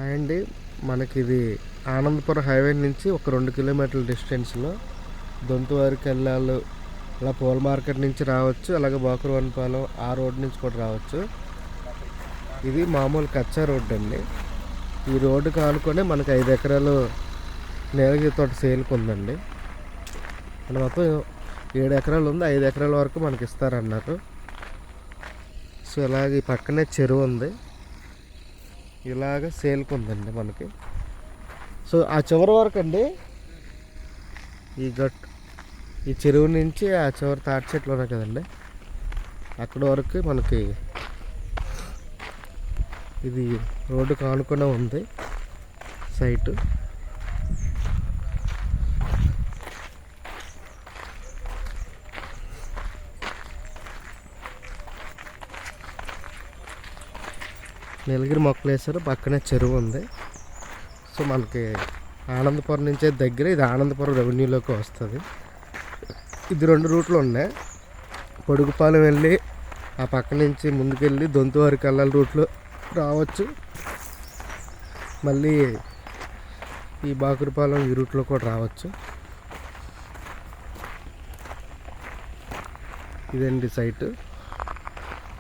అండి మనకి ఇది ఆనందపురం హైవే నుంచి ఒక 2 కిలోమీటర్ల డిస్టెన్స్లో దొంతువారికి వెళ్ళాలి. అలా పూల మార్కెట్ నుంచి రావచ్చు, అలాగే బాకురవనపాలెం ఆ రోడ్ నుంచి కూడా రావచ్చు. ఇది మామూలు కచ్చా రోడ్డు అండి. ఈ రోడ్డుకి ఆనుకొని మనకి 5 ఎకరాలు నీలగిరి తోట సేల్కి ఉందండి. మన మొత్తం 7 ఎకరాలు ఉంది, 5 ఎకరాల వరకు మనకి ఇస్తారన్నారు. సో ఇలాగ ఈ పక్కనే చెరువు ఉంది, ఇలాగ సేల్కి ఉందండి మనకి. సో ఆ చివరి వరకు అండి ఈ చెరువు నుంచి ఆ చివరి తాటి చెట్లు ఉన్నాయి కదండి, అక్కడ వరకు మనకి ఇది రోడ్డు కానుకునే ఉంది సైటు. నీలగిరి మొక్కలు వేసారు, పక్కనే చెరువు ఉంది. సో మనకి ఆనందపురం నుంచే దగ్గర, ఇది ఆనందపురం రెవెన్యూలోకి వస్తుంది. ఇది 2 రూట్లు ఉన్నాయి. పొడుగుపాలెం వెళ్ళి ఆ పక్క నుంచి ముందుకెళ్ళి దొంతువారికి వెళ్ళాలి రూట్లో రావచ్చు. మళ్ళీ ఈ బాకురపాలెం ఈ రూట్లో కూడా రావచ్చు. ఇదండి సైటు.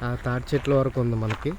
ఆ తాటి చెట్ల వరకు ఉంది మనకి.